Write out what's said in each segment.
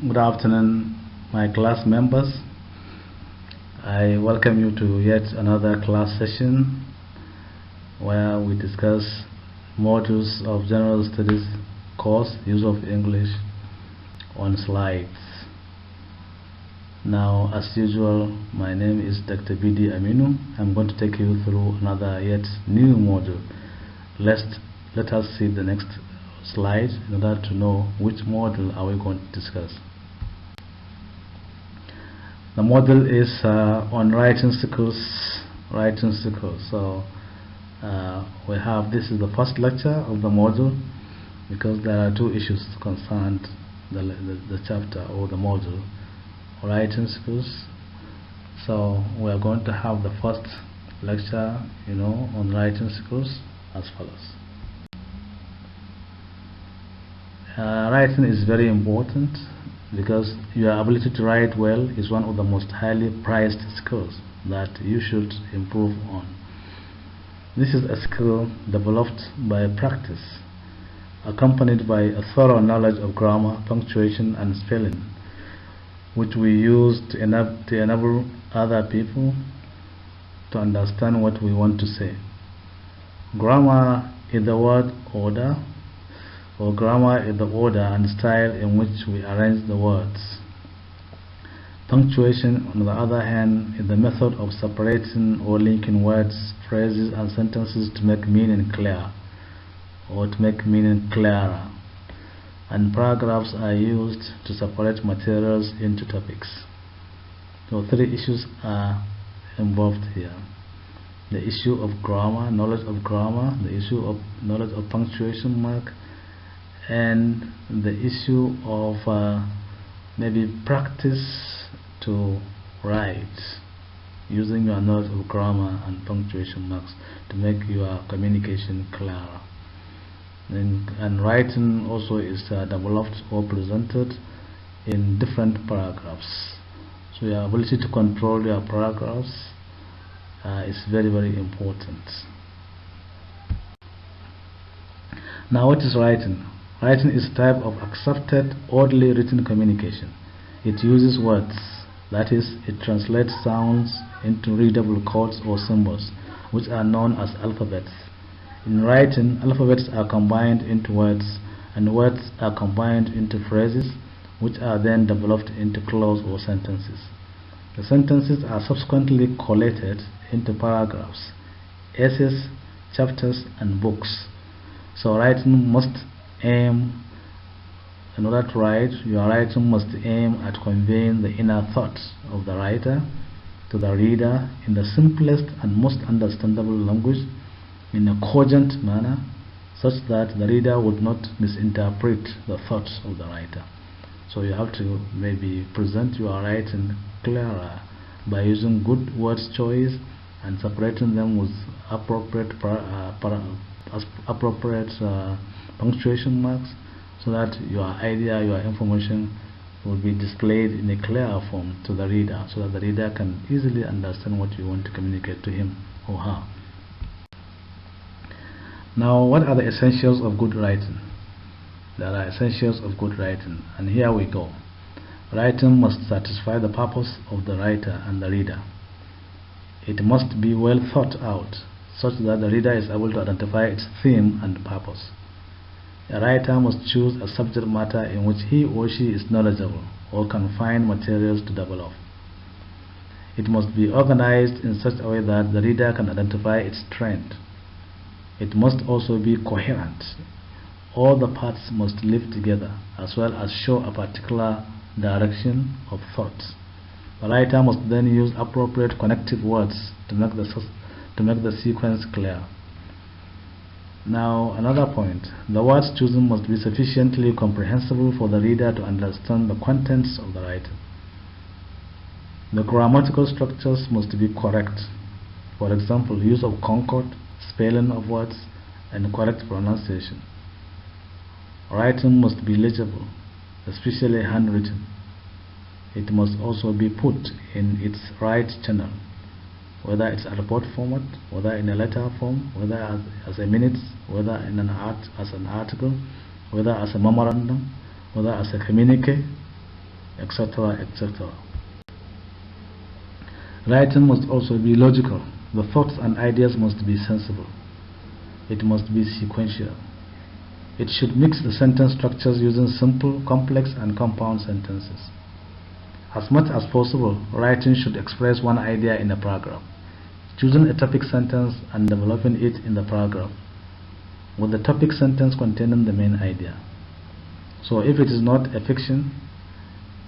Good afternoon, my class members. I welcome you to yet another class session where we discuss modules of General Studies course, use of English on slides. Now, as usual, my name is Dr. BD AMINU. I'm going to take you through another yet new module. Let us see the next slide in order to know which module are we going to discuss. The module is on writing skills. So we have, this is the first lecture of the module because there are two issues concerned the chapter or the module, writing skills. So we are going to have the first lecture, on writing skills as follows. Writing is very important because your ability to write well is one of the most highly prized skills that you should improve on. This is a skill developed by practice, accompanied by a thorough knowledge of grammar, punctuation, and spelling, which we use to enable other people to understand what we want to say. Grammar is the word order, or grammar is the order and style in which we arrange the words. Punctuation, on the other hand, is the method of separating or linking words, phrases, and sentences to make meaning clear or to make meaning clearer. And paragraphs are used to separate materials into topics. So three issues are involved here: the issue of grammar, knowledge of grammar, the issue of knowledge of punctuation mark, and the issue of maybe practice to write using your knowledge of grammar and punctuation marks to make your communication clearer. And writing also is developed or presented in different paragraphs. So your ability to control your paragraphs is very, very important. Now, what is writing? Writing is a type of accepted, orderly written communication. It uses words, that is, it translates sounds into readable codes or symbols, which are known as alphabets. In writing, alphabets are combined into words, and words are combined into phrases, which are then developed into clauses or sentences. The sentences are subsequently collated into paragraphs, essays, chapters, and books. So writing must aim, in order to write, your writing must aim at conveying the inner thoughts of the writer to the reader in the simplest and most understandable language, in a cogent manner, such that the reader would not misinterpret the thoughts of the writer. So you have to maybe present your writing clearer by using good word choice and separating them with appropriate punctuation marks, so that your idea, your information will be displayed in a clear form to the reader, so that the reader can easily understand what you want to communicate to him or her. Now, what are the essentials of good writing? There are essentials of good writing, and here we go. Writing must satisfy the purpose of the writer and the reader. It must be well thought out, such that the reader is able to identify its theme and purpose. A writer must choose a subject matter in which he or she is knowledgeable or can find materials to develop. It must be organized in such a way that the reader can identify its trend. It must also be coherent. All the parts must live together, as well as show a particular direction of thought. The writer must then use appropriate connective words to make the sequence clear. Now, another point: the words chosen must be sufficiently comprehensible for the reader to understand the contents of the writing. The grammatical structures must be correct. For example, use of concord, spelling of words, and correct pronunciation. Writing must be legible, especially handwritten. It must also be put in its right channel, whether it's a report format, whether in a letter form, whether as a minutes, whether in as an article, whether as a memorandum, whether as a communique, etc., etc. Writing must also be logical. The thoughts and ideas must be sensible. It must be sequential. It should mix the sentence structures using simple, complex, and compound sentences. As much as possible, writing should express one idea in a paragraph, choosing a topic sentence and developing it in the paragraph, with the topic sentence containing the main idea. So if it is not a fiction,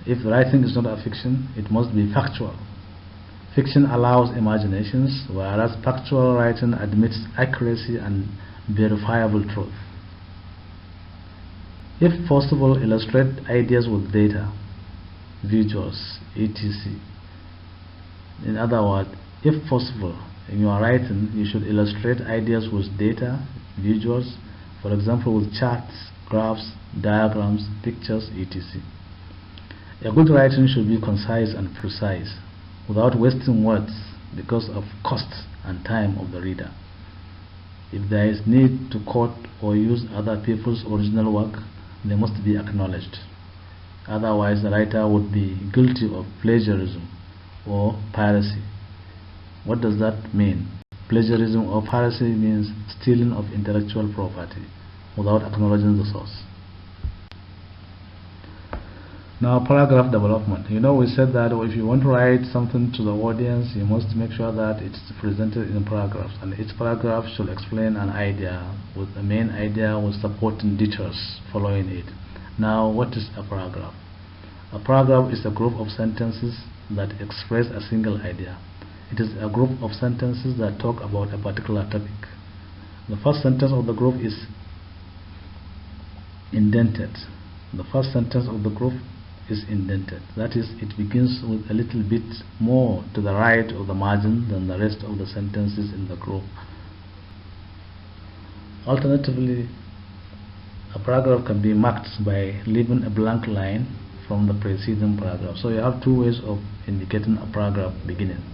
if writing is not a fiction, it must be factual. Fiction allows imaginations, whereas factual writing admits accuracy and verifiable truth. If possible, illustrate ideas with data, visuals, etc. In other words, if possible, in your writing, you should illustrate ideas with data, visuals, for example with charts, graphs, diagrams, pictures, etc. A good writing should be concise and precise, without wasting words because of cost and time of the reader. If there is need to quote or use other people's original work, they must be acknowledged. Otherwise, the writer would be guilty of plagiarism or piracy. What does that mean? Plagiarism or piracy means stealing of intellectual property without acknowledging the source. Now, paragraph development. We said that if you want to write something to the audience, you must make sure that it's presented in paragraphs, and each paragraph should explain an idea with the main idea with supporting details following it. Now, what is a paragraph? A paragraph is a group of sentences that express a single idea. It is a group of sentences that talk about a particular topic. The first sentence of the group is indented. The first sentence of the group is indented. That is, it begins with a little bit more to the right of the margin than the rest of the sentences in the group. Alternatively, a paragraph can be marked by leaving a blank line from the preceding paragraph. So you have two ways of indicating a paragraph beginning.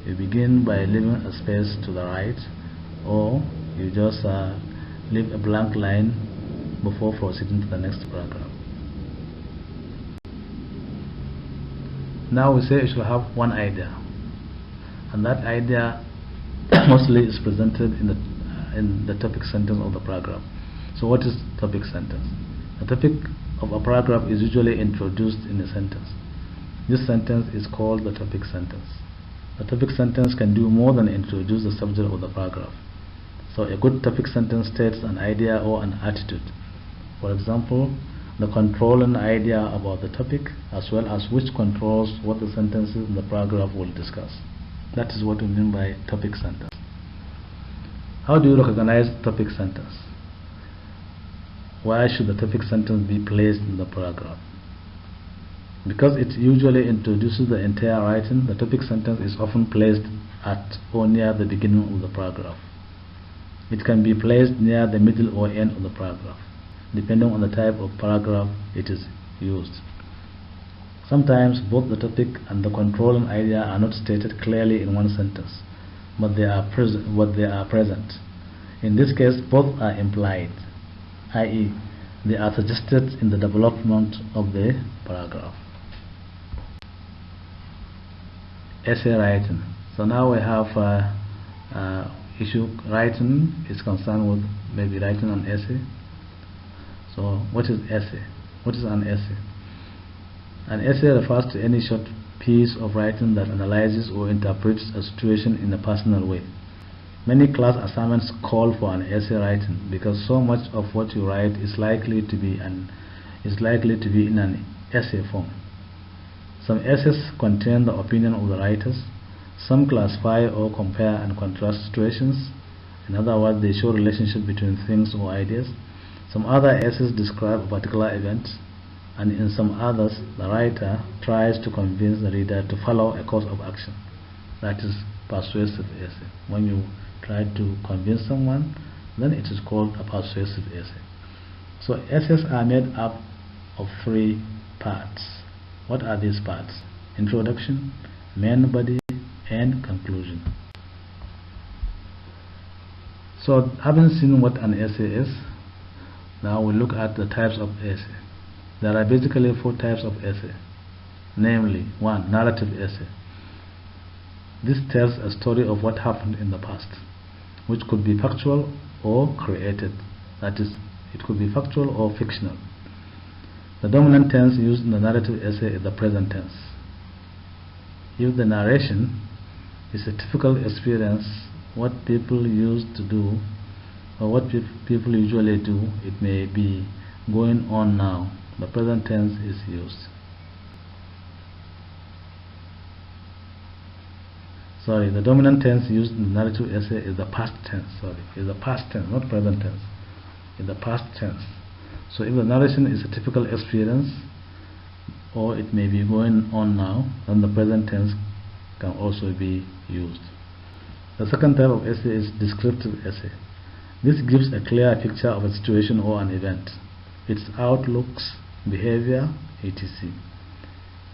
You begin by leaving a space to the right, or you just leave a blank line before proceeding to the next paragraph. Now we say you should have one idea, and that idea mostly is presented in the topic sentence of the paragraph. So what is topic sentence? The topic of a paragraph is usually introduced in a sentence. This sentence is called the topic sentence. The topic sentence can do more than introduce the subject of the paragraph. So a good topic sentence states an idea or an attitude. For example, the controlling idea about the topic, as well as which controls what the sentences in the paragraph will discuss. That is what we mean by topic sentence. How do you recognize topic sentence? Why should the topic sentence be placed in the paragraph? Because it usually introduces the entire writing, the topic sentence is often placed at or near the beginning of the paragraph. It can be placed near the middle or end of the paragraph, depending on the type of paragraph it is used. Sometimes both the topic and the controlling idea are not stated clearly in one sentence, but they are present. In this case, both are implied, i.e., they are suggested in the development of the paragraph. Essay writing. So now we have issue writing is concerned with maybe writing an essay. So what is essay? What is an essay? An essay refers to any short piece of writing that analyzes or interprets a situation in a personal way. Many class assignments call for an essay writing because so much of what you write is likely to be in an essay form. Some essays contain the opinion of the writers. Some classify or compare and contrast situations. In other words, they show relationship between things or ideas. Some other essays describe a particular event, and in some others, the writer tries to convince the reader to follow a course of action. That is persuasive essay. When you try to convince someone, then it is called a persuasive essay. So essays are made up of three parts. What are these parts? Introduction, main body, and conclusion. So having seen what an essay is, now we look at the types of essay. There are basically four types of essay. namely 1. Narrative essay. This tells a story of what happened in the past, which could be factual or created. That is, it could be factual or fictional. The dominant tense used in the narrative essay is the present tense. If the narration is a typical experience, what people used to do, or what people usually do, it may be going on now. The present tense is used. The dominant tense used in the narrative essay is the past tense. Is the past tense, not present tense. In the past tense. So if the narration is a typical experience, or it may be going on now, then the present tense can also be used. The second type of essay is descriptive essay. This gives a clear picture of a situation or an event, its outlooks, behavior, etc.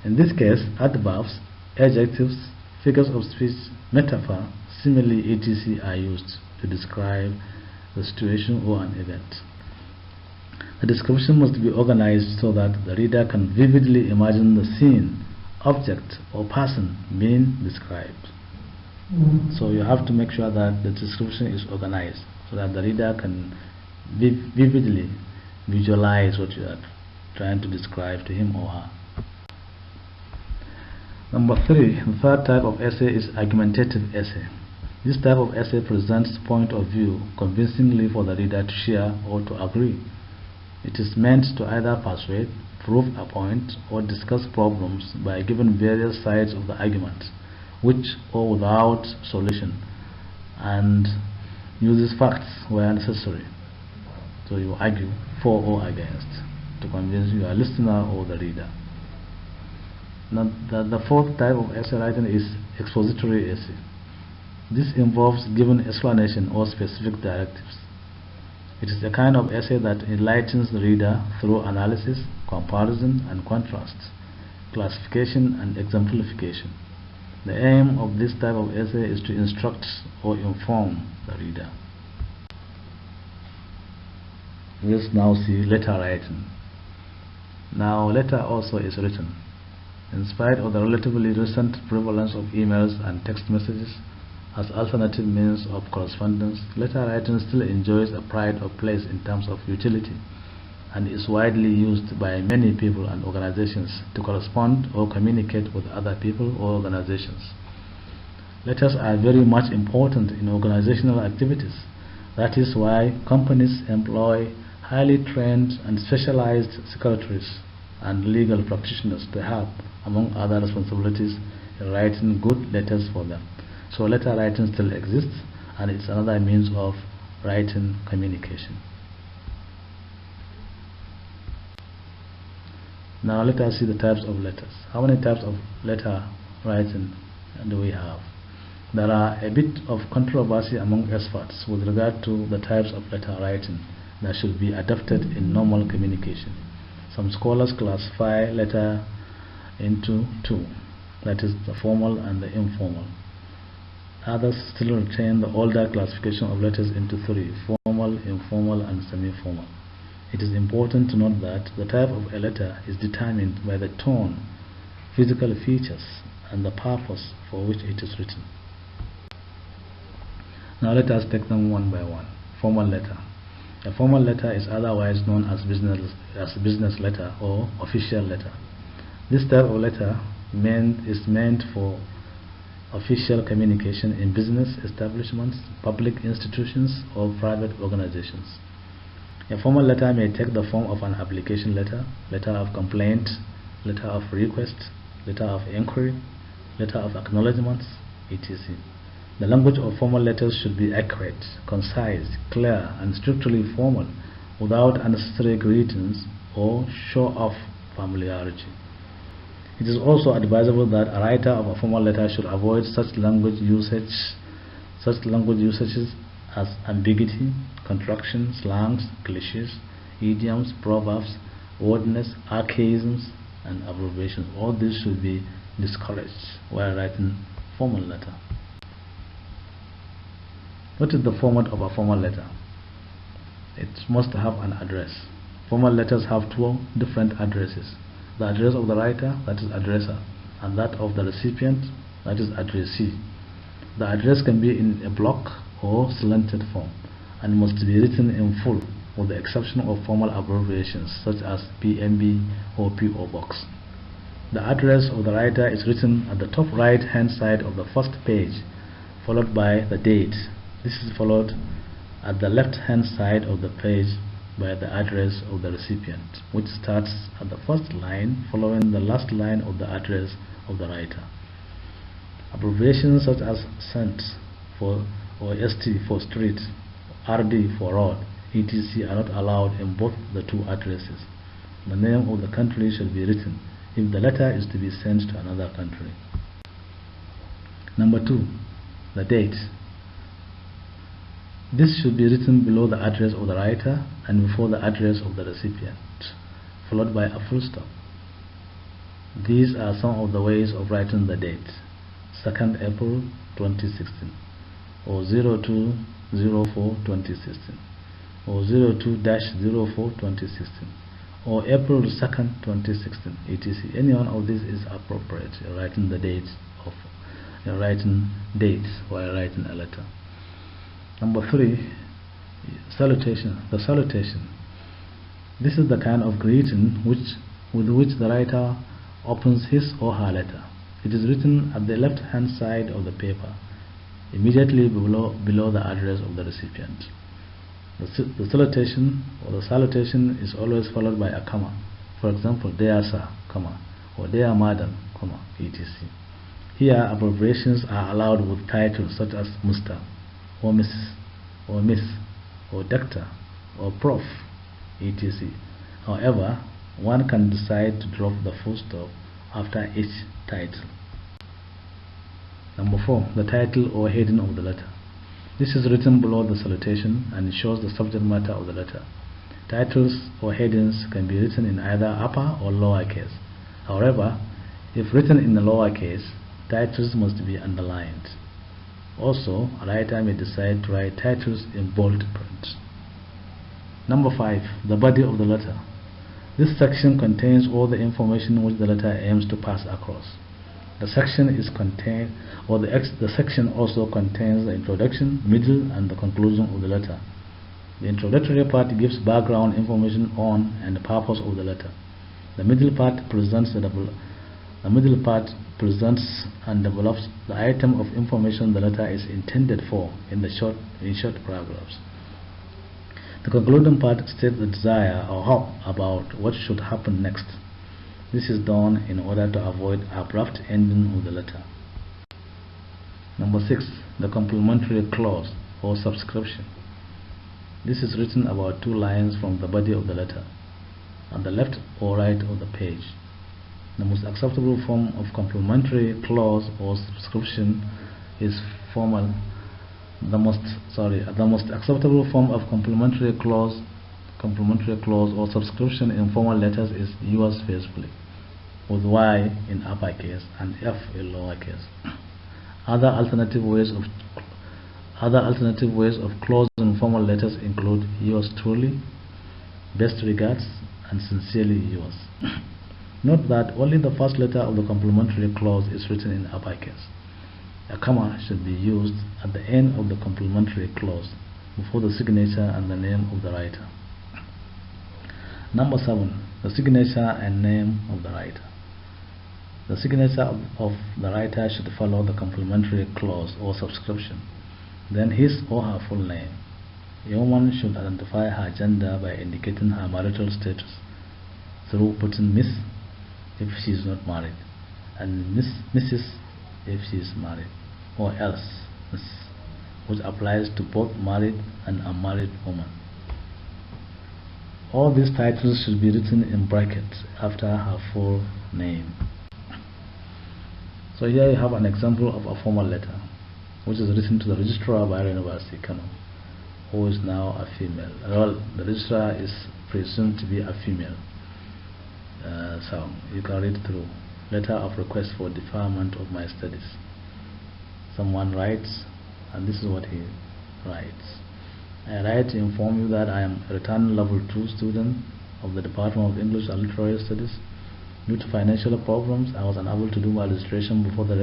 In this case, adverbs, adjectives, figures of speech, metaphor, simile, etc. are used to describe the situation or an event. The description must be organized so that the reader can vividly imagine the scene, object, or person being described. So you have to make sure that the description is organized so that the reader can vividly visualize what you are trying to describe to him or her. Number 3, the third type of essay is argumentative essay. This type of essay presents point of view convincingly for the reader to share or to agree. It is meant to either persuade, prove a point, or discuss problems by giving various sides of the argument, with or without solution, and uses facts where necessary. So you argue for or against to convince your listener or the reader. Now, the fourth type of essay writing is expository essay. This involves giving explanation or specific directives. It is a kind of essay that enlightens the reader through analysis, comparison and contrast, classification and exemplification. The aim of this type of essay is to instruct or inform the reader. Let's now see letter writing. Now, letter also is written. In spite of the relatively recent prevalence of emails and text messages as alternative means of correspondence, letter writing still enjoys a pride of place in terms of utility and is widely used by many people and organizations to correspond or communicate with other people or organizations. Letters are very much important in organizational activities. That is why companies employ highly trained and specialized secretaries and legal practitioners to help, among other responsibilities, in writing good letters for them. So letter writing still exists, and it's another means of writing communication. Now let us see the types of letters. How many types of letter writing do we have? There are a bit of controversy among experts with regard to the types of letter writing that should be adopted in normal communication. Some scholars classify letter into two, that is the formal and the informal. Others still retain the older classification of letters into three: formal, informal and semi-formal. It is important to note that the type of a letter is determined by the tone, physical features and the purpose for which it is written. Now let us take them one by one. Formal letter. A formal letter is otherwise known as business letter or official letter. This type of letter is meant for official communication in business establishments, public institutions or private organizations. A formal letter may take the form of an application letter, letter of complaint, letter of request, letter of inquiry, letter of acknowledgement, etc. The language of formal letters should be accurate, concise, clear and strictly formal, without unnecessary greetings or show-off familiarity. It is also advisable that a writer of a formal letter should avoid such language usages as ambiguity, contraction, slangs, cliches, idioms, proverbs, wordness, archaisms, and abbreviations. All this should be discouraged while writing formal letter. What is the format of a formal letter? It must have an address. Formal letters have two different addresses. the address of the writer, that is addressor, and that of the recipient, that is addressee. The address can be in a block or slanted form and must be written in full, with the exception of formal abbreviations such as PMB or PO Box. The address of the writer is written at the top right hand side of the first page, followed by the date. This is followed at the left hand side of the page by the address of the recipient, which starts at the first line following the last line of the address of the writer. Abbreviations such as SENT for or ST for street, RD for road, etc. are not allowed in both the two addresses. The name of the country should be written if the letter is to be sent to another country. Number 2, the date. This should be written below the address of the writer and before the address of the recipient, followed by a full stop. These are some of the ways of writing the date: 2nd April 2016, or 02/04/2016, or 02-04/2016, or April 2nd 2016, etc. Any one of these is appropriate in writing the date while writing a letter. Number 3, salutation. The salutation. This is the kind of greeting with which the writer opens his or her letter. It is written at the left hand side of the paper, immediately below the address of the recipient. The salutation or the salutation is always followed by a comma. For example, dear sir, comma, or dear madam, comma, etc. Here, abbreviations are allowed with titles such as Mr. or Mrs. or Miss or Doctor or Prof, etc. However, one can decide to drop the full stop after each title. Number 4, the title or heading of the letter. This is written below the salutation and shows the subject matter of the letter. Titles or headings can be written in either upper or lower case. However, if written in the lower case, titles must be underlined. Also, a writer may decide to write titles in bold print. Number 5, the body of the letter. This section contains all the information which the letter aims to pass across. The section also contains the introduction, middle, and the conclusion of the letter. The introductory part gives background information on and the purpose of the letter. The middle part presents and develops the item of information the letter is intended for in short paragraphs. The concluding part states the desire or hope about what should happen next. This is done in order to avoid abrupt ending of the letter. Number 6, the complementary clause or subscription. This is written about 2 lines from the body of the letter, at the left or right of the page. The most acceptable form of complementary clause or subscription is formal. The most acceptable form of complementary clause or subscription in formal letters is yours faithfully, with Y in uppercase and F in lowercase. Other alternative ways of clause in formal letters include yours truly, best regards, and sincerely yours. Note that only the first letter of the complementary clause is written in uppercase. A comma should be used at the end of the complementary clause before the signature and the name of the writer. Number 7, the signature and name of the writer. The signature of the writer should follow the complementary clause or subscription, then his or her full name. A woman should identify her gender by indicating her marital status through putting Miss if she is not married, and Mrs. if she is married, or else Miss, which applies to both married and unmarried women. All these titles should be written in brackets after her full name. So here you have an example of a formal letter which is written to the registrar by University Kano, who is now a female. Well, the registrar is presumed to be a female. So you can read through. Letter of request for deferment of my studies. Someone writes, and this is what he writes. I write to inform you that I am a returning level 2 student of the Department of English and Literary Studies. Due to financial problems, I was unable to do my registration before the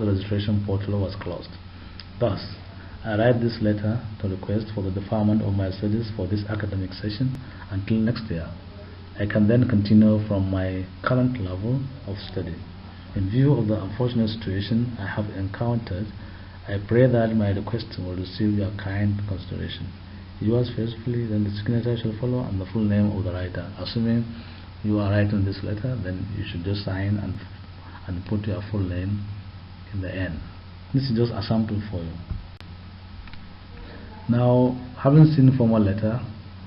registration portal was closed. Thus, I write this letter to request for the deferment of my studies for this academic session until next year. I can then continue from my current level of study. In view of the unfortunate situation I have encountered, I pray that my request will receive your kind consideration. Yours faithfully, then the signature shall follow, and the full name of the writer. Assuming you are writing this letter, then you should just sign and put your full name in the end. This is just a sample for you. Now, having seen formal letter,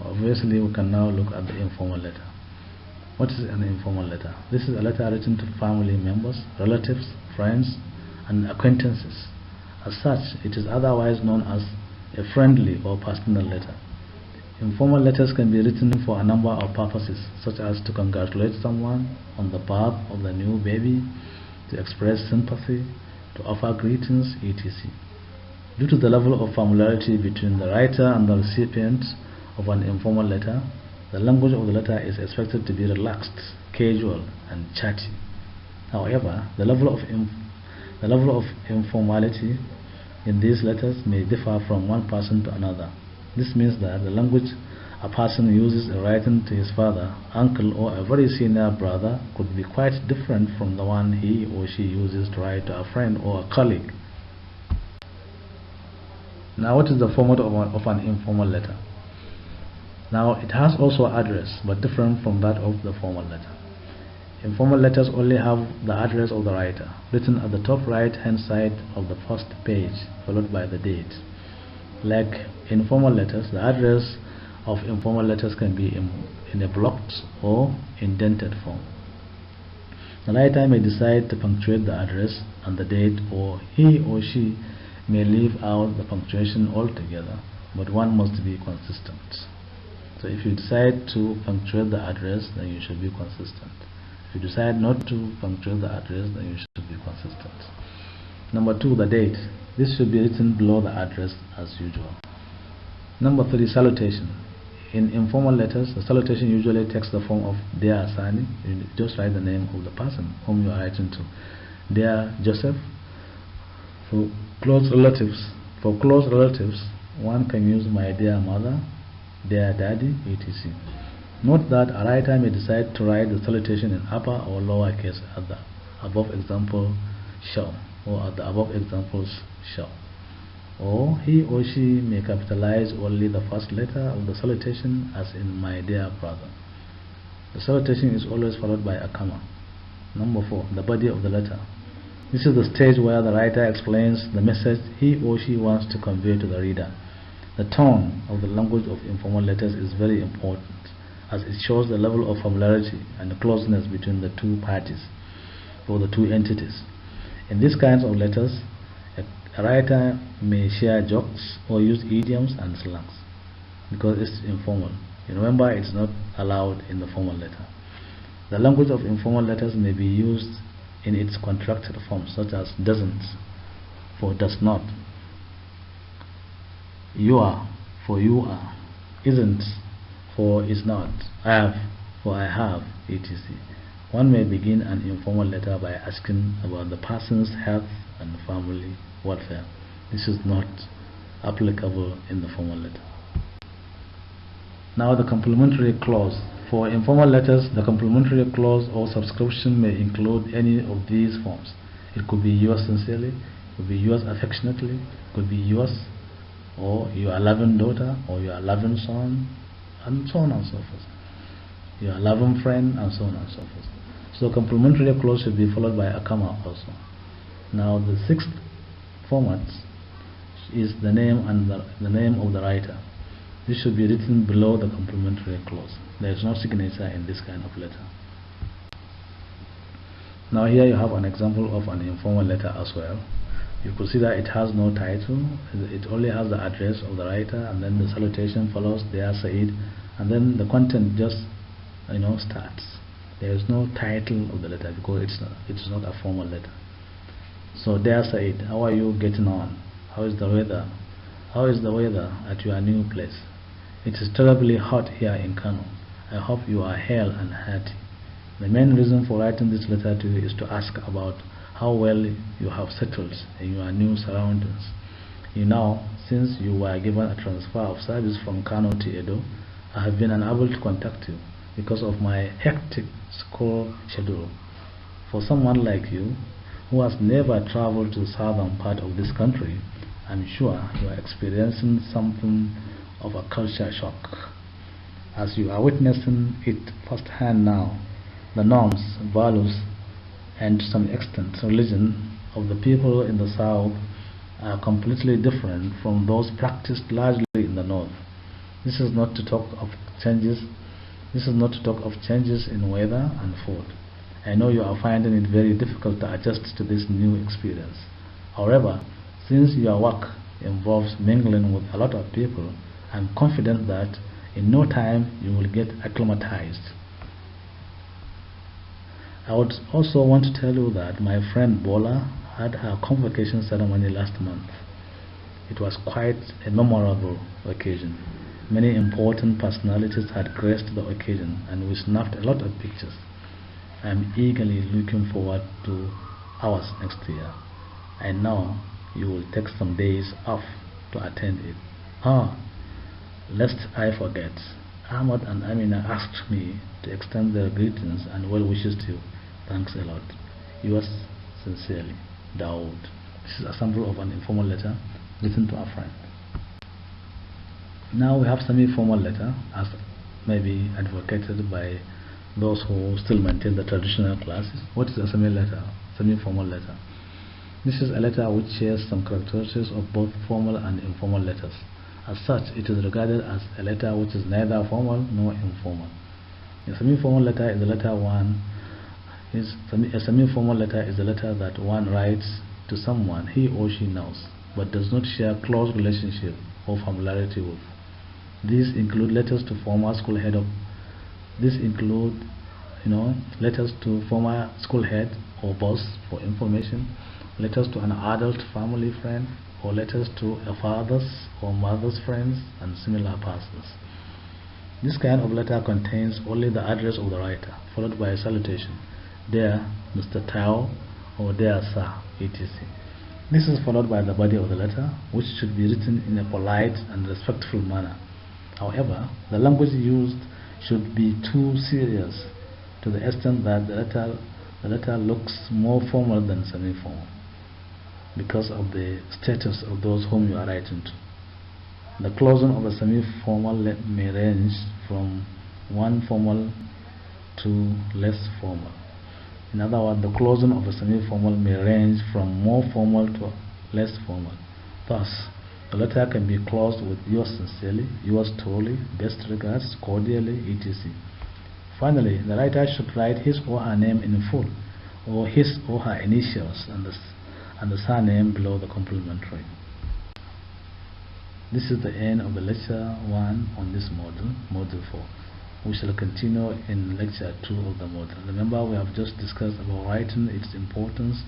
obviously we can now look at the informal letter. What is an informal letter? This is a letter written to family members, relatives, friends, and acquaintances. As such, it is otherwise known as a friendly or personal letter. Informal letters can be written for a number of purposes, such as to congratulate someone on the birth of the new baby, to express sympathy, to offer greetings, etc. Due to the level of familiarity between the writer and the recipient of an informal letter, the language of the letter is expected to be relaxed, casual, and chatty. However, the level of informality in these letters may differ from one person to another. This means that the language a person uses in writing to his father, uncle, or a very senior brother could be quite different from the one he or she uses to write to a friend or a colleague. Now, what is the format of an informal letter? Now, it has also address, but different from that of the formal letter. Informal letters only have the address of the writer, written at the top right-hand side of the first page, followed by the date. Like informal letters, the address of informal letters can be in a blocked or indented form. The writer may decide to punctuate the address and the date, or he or she may leave out the punctuation altogether, but one must be consistent. So if you decide to punctuate the address, then you should be consistent. If you decide not to punctuate the address, then you should be consistent. Number 2, the date. This should be written below the address as usual. Number 3, salutation. In informal letters, the salutation usually takes the form of Dear Sani. You just write the name of the person whom you are writing to. Dear Joseph. For close relatives, one can use my dear mother, dear daddy, etc. Note that a writer may decide to write the salutation in upper or lower case at the above example shall, or at the above examples shall. Or he or she may capitalize only the first letter of the salutation, as in my dear brother. The salutation is always followed by a comma. Number 4, the body of the letter. This is the stage where the writer explains the message he or she wants to convey to the reader. The tone of the language of informal letters is very important, as it shows the level of familiarity and closeness between the two parties, or the two entities. In these kinds of letters, a writer may share jokes or use idioms and slangs, because it's informal. You remember, it's not allowed in the formal letter. The language of informal letters may be used in its contracted form, such as doesn't for does not, you are for you are, isn't for is not, have for I have, etc. One may begin an informal letter by asking about the person's health and family welfare. This is not applicable in the formal letter. Now, the complementary clause. For informal letters, the complementary clause or subscription may include any of these forms. It could be yours sincerely, it could be yours affectionately, it could be yours, or your loving daughter, or your loving son, and so on and so forth. Your loving friend, and so on and so forth. So complementary clause should be followed by a comma also. Now, the 6th format is the name and the name of the writer. This should be written below the complementary clause. There is no signature in this kind of letter. Now, here you have an example of an informal letter as well. You could see that it has no title. It only has the address of the writer, and then the salutation follows, Dear Said, and then the content just starts. There is no title of the letter because it's not a formal letter. So, Dear Said, how are you getting on? How is the weather? How is the weather at your new place? It is terribly hot here in Kano. I hope you are hale and hearty. The main reason for writing this letter to you is to ask about how well you have settled in your new surroundings. Since you were given a transfer of service from Kano to Edo, I have been unable to contact you because of my hectic school schedule. For someone like you, who has never traveled to the southern part of this country, I'm sure you are experiencing something of a culture shock, as you are witnessing it firsthand now. The norms, values, and to some extent religion of the people in the south are completely different from those practiced largely in the north. This is not to talk of changes in weather and food. I know you are finding it very difficult to adjust to this new experience. However, since your work involves mingling with a lot of people, I'm confident that in no time you will get acclimatized. I would also want to tell you that my friend Bola had her convocation ceremony last month. It was quite a memorable occasion. Many important personalities had graced the occasion, and we snapped a lot of pictures. I am eagerly looking forward to ours next year. I know you will take some days off to attend it. Lest I forget, Ahmad and Amina asked me to extend their greetings and well wishes to you. Thanks a lot. Yours sincerely, Dawood. This is a sample of an informal letter written to a friend. Now we have semi-formal letter, as may be advocated by those who still maintain the traditional classes. What is a semi-formal letter? This is a letter which shares some characteristics of both formal and informal letters. As such, it is regarded as a letter which is neither formal nor informal. A semi-formal letter is a letter that one writes to someone he or she knows, but does not share close relationship or familiarity with. These include letters to former school head or boss for information, letters to an adult family friend, or letters to a father's or mother's friends and similar persons. This kind of letter contains only the address of the writer, followed by a salutation, "Dear Mr. Tao," or "Dear Sir," etc. This is followed by the body of the letter, which should be written in a polite and respectful manner. However, the language used should be too serious, to the extent that the letter looks more formal than semi-formal, because of the status of those whom you are writing to. The closing of a semi-formal may range from one formal to less formal. In other words, the closing of a semi-formal may range from more formal to less formal. Thus, the letter can be closed with "yours sincerely," "yours truly," "best regards," "cordially," etc. Finally, the writer should write his or her name in full, or his or her initials and the surname below the complimentary. This is the end of the lecture 1 on this module 4. We shall continue in lecture 2 of the module. Remember, we have just discussed about writing, its importance,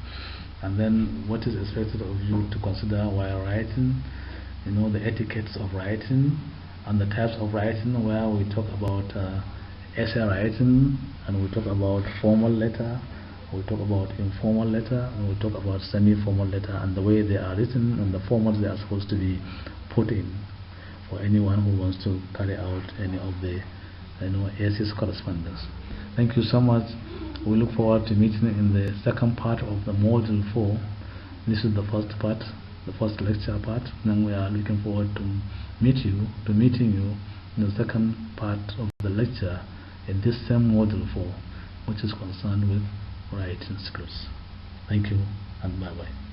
and then what is expected of you to consider while writing, the etiquettes of writing and the types of writing, where we talk about essay writing, and we talk about formal letter, we talk about informal letter, and we talk about semi-formal letter, and the way they are written and the formats they are supposed to be put in for anyone who wants to carry out any of the AC's correspondence. Thank you so much. We look forward to meeting in the second part of the module 4. This is the first part, the first lecture part. Then we are looking forward to meeting you in the second part of the lecture in this same module 4, which is concerned with writing skills. Thank you and bye bye.